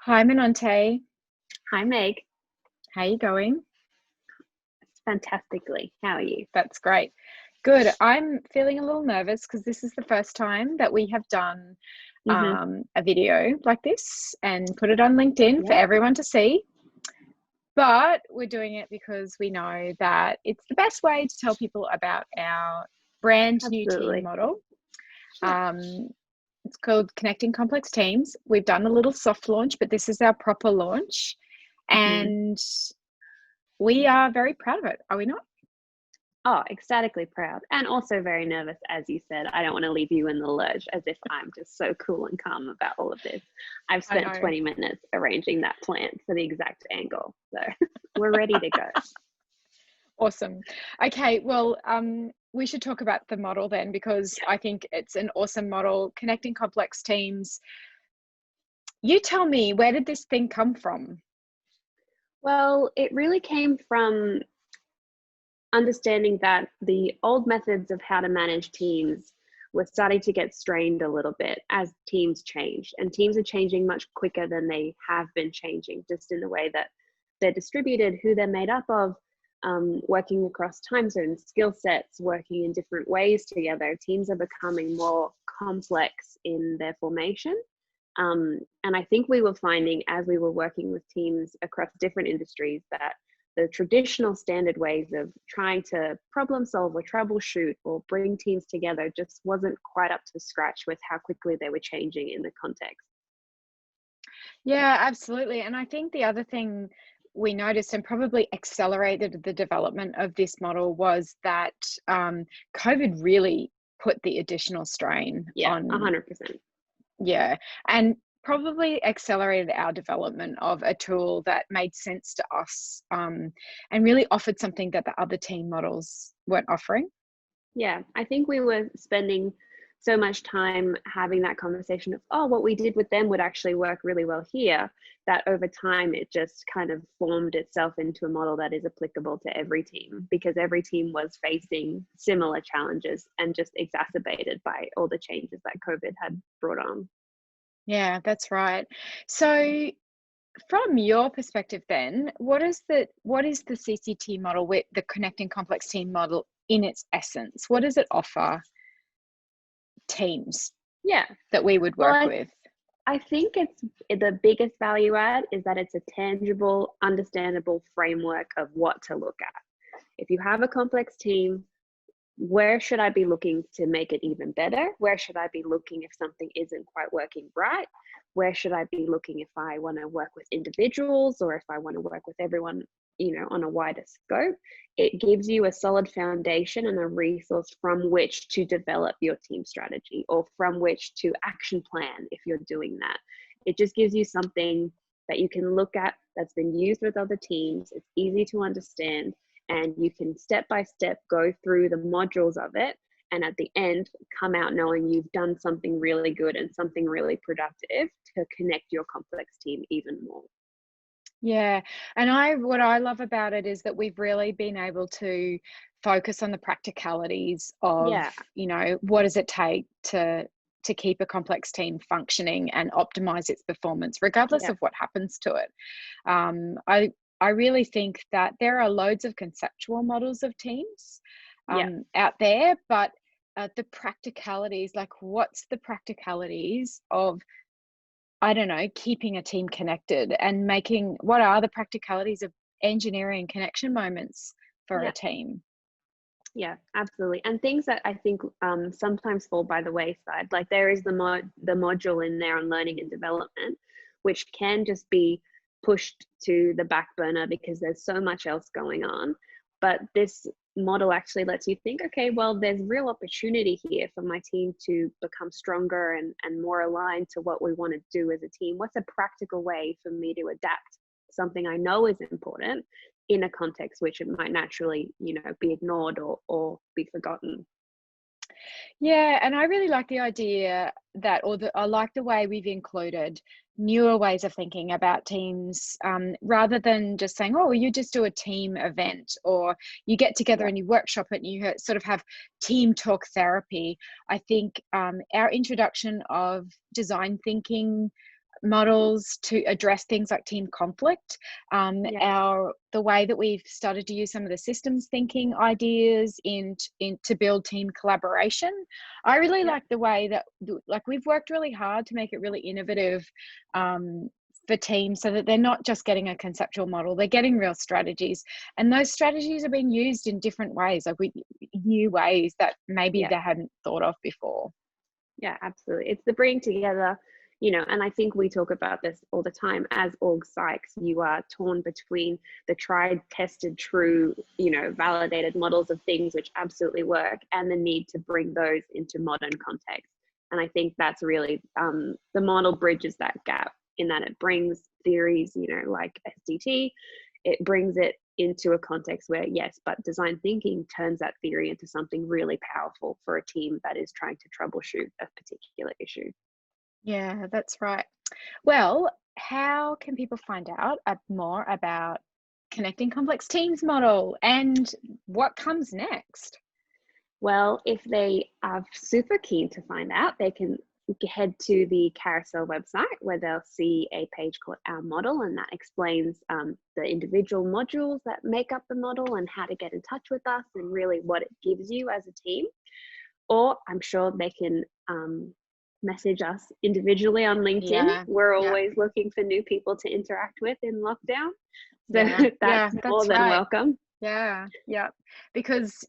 Hi, Menanté. Hi, Meg. How you going? Fantastically. How are you? That's great. Good. I'm feeling a little nervous because this is the first time that we have done hmm a video like this and put it on LinkedIn for Yeah, everyone to see. But we're doing it because we know that it's the best way to tell people about our brand new team absolutely. model. Yeah. Um, it's called Connecting Complex Teams. We've done a little soft launch, but this is our proper launch. hmm And we are very proud of it, are we not? Oh, ecstatically proud and also very nervous, as you said. I don't want to leave you in the lurch as if I'm just so cool and calm about all of this. I've I spent know. 20 minutes arranging that plant for the exact angle. So we're ready to go. Awesome. Okay, well, we should talk about the model then because Yeah. I think it's an awesome model, connecting complex teams. You tell me, where did this thing come from? Well, it really came from understanding that the old methods of how to manage teams were starting to get strained a little bit as teams change. And teams are changing much quicker than they have been changing, just in the way that they're distributed, who they're made up of, working across time zones, skill sets, working in different ways together. Teams are becoming more complex in their formation. And I think we were finding as we were working with teams across different industries that the traditional standard ways of trying to problem solve or troubleshoot or bring teams together just wasn't quite up to scratch with how quickly they were changing in the context. Yeah, absolutely. And I think the other thing we noticed and probably accelerated the development of this model was that COVID really put the additional strain Yeah, on. 100%. Yeah, and probably accelerated our development of a tool that made sense to us, and really offered something that the other team models weren't offering. Yeah, I think we were spending so much time having that conversation of, oh, what we did with them would actually work really well here, that over time it just kind of formed itself into a model that is applicable to every team because every team was facing similar challenges and just exacerbated by all the changes that COVID had brought on. Yeah, that's right. So from your perspective then, what is the CCT model, with the connecting complex team model, in its essence? What does it offer teams Yeah. that we would Well, work with? I think it's the biggest value add is that it's a tangible, understandable framework of what to look at. If you have a complex team, where should I be looking to make it even better? Where should I be looking if something isn't quite working right? Where should I be looking if I want to work with individuals or if I want to work with everyone, on a wider scope? It gives you a solid foundation and a resource from which to develop your team strategy or from which to action plan if you're doing that. It just gives you something that you can look at that's been used with other teams. It's easy to understand and you can step by step go through the modules of it and at the end come out knowing you've done something really good and something really productive to connect your complex team even more. Yeah, and what I love about it is that we've really been able to focus on the practicalities of, Yeah, what does it take to keep a complex team functioning and optimize its performance, regardless yeah, of what happens to it. I really think that there are loads of conceptual models of teams yeah, out there, but the practicalities, like what's the practicalities of, I don't know, keeping a team connected and what are the practicalities of engineering connection moments for a yeah. team? Yeah, absolutely. And things that I think sometimes fall by the wayside, like there is the module in there on learning and development, which can just be pushed to the back burner because there's so much else going on. But this model actually lets you think, okay, well, there's real opportunity here for my team to become stronger and more aligned to what we want to do as a team. What's a practical way for me to adapt something I know is important in a context which it might naturally, be ignored or be forgotten. Yeah, and I really like the idea that, I like the way we've included newer ways of thinking about teams, rather than just saying, oh, you just do a team event or you get together Yeah, and you workshop it and you sort of have team talk therapy. I think our introduction of design thinking models to address things like team conflict. The way that we've started to use some of the systems thinking ideas to build team collaboration. I really like the way that, like, we've worked really hard to make it really innovative for teams, so that they're not just getting a conceptual model, they're getting real strategies, and those strategies are being used in different ways, like new ways that maybe they hadn't thought of before. Yeah, absolutely. It's the bringing together, and I think we talk about this all the time. As org psychs, you are torn between the tried, tested, true, validated models of things which absolutely work, and the need to bring those into modern context. And I think that's really the model bridges that gap, in that it brings theories, like SDT, it brings it into a context where, yes, but design thinking turns that theory into something really powerful for a team that is trying to troubleshoot a particular issue. Yeah, that's right. Well, how can people find out more about Connecting Complex Teams model and what comes next? Well, if they are super keen to find out, they can head to the Carousel website, where they'll see a page called Our Model, and that explains the individual modules that make up the model and how to get in touch with us and really what it gives you as a team. Or I'm sure they can message us individually on LinkedIn. Yeah, We're always looking for new people to interact with in lockdown. So that's more than welcome. Yeah, because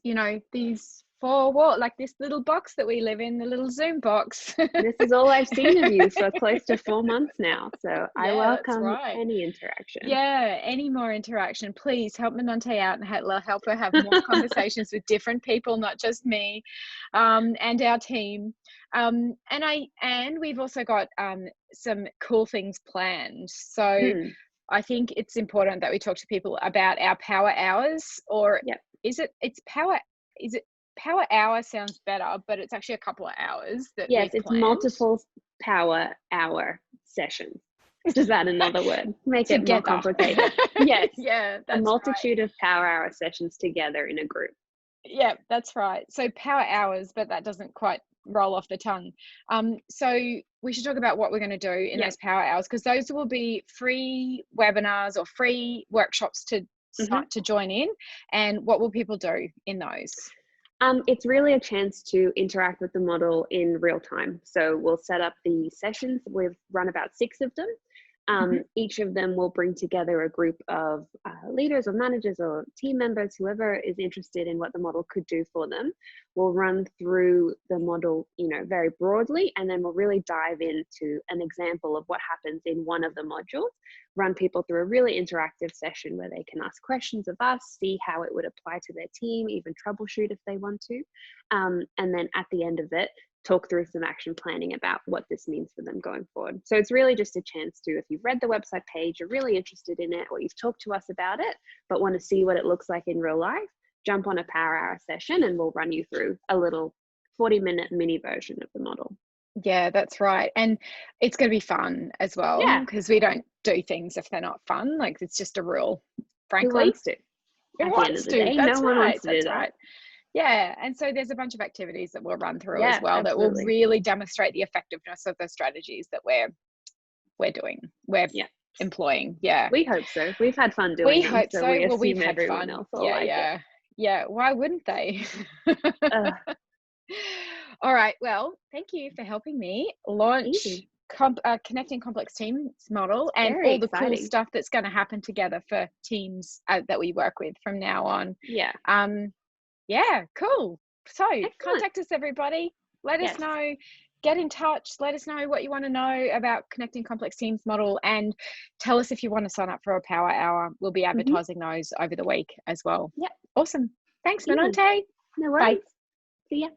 these four walls, like this little box that we live in, the little Zoom box. This is all I've seen of you for close to 4 months now, so I welcome any interaction. Yeah, any more interaction. Please help Menanté out and help her have more conversations with different people, not just me, and our team. And we've also got some cool things planned. So I think it's important that we talk to people about our power hours, or is it power hour sounds better, but it's actually a couple of hours that it's multiple power hour sessions. Is that another word? Make it more complicated. Yes. Yeah, that's a multitude of power hour sessions together in a group. Yeah, that's right. So power hours, but that doesn't quite roll off the tongue. So we should talk about what we're going to do in those power hours, because those will be free webinars or free workshops to join in. And what will people do in those? It's really a chance to interact with the model in real time. So we'll set up the sessions. We've run about 6 of them. Each of them will bring together a group of leaders or managers or team members, whoever is interested in what the model could do for them. We'll run through the model, very broadly, and then we'll really dive into an example of what happens in one of the modules, run people through a really interactive session where they can ask questions of us, see how it would apply to their team, even troubleshoot if they want to. And then at the end of it, talk through some action planning about what this means for them going forward. So it's really just a chance to, if you've read the website page, you're really interested in it, or you've talked to us about it, but want to see what it looks like in real life, jump on a power hour session and we'll run you through a little 40-minute mini version of the model. Yeah, that's right. And it's going to be fun as well, because we don't do things if they're not fun. Like, it's just a rule, frankly. Who wants to? At the end of the day, no one wants to do that. Right. Yeah, and so there's a bunch of activities that we'll run through as well that will really demonstrate the effectiveness of the strategies that we're doing, we're employing. Yeah, we hope so. We've had fun doing. We hope so. We well, we've had everyone fun. Else will like it. Yeah. Why wouldn't they? All right. Well, thank you for helping me launch Connecting Complex Teams model and all the cool stuff that's going to happen together for teams that we work with from now on. Yeah, cool. So contact us, everybody. Let us know. Get in touch. Let us know what you want to know about Connecting Complex Teams model, and tell us if you want to sign up for a power hour. We'll be advertising those over the week as well. Yeah. Awesome. Thanks, Menanté. No worries. Bye. See ya.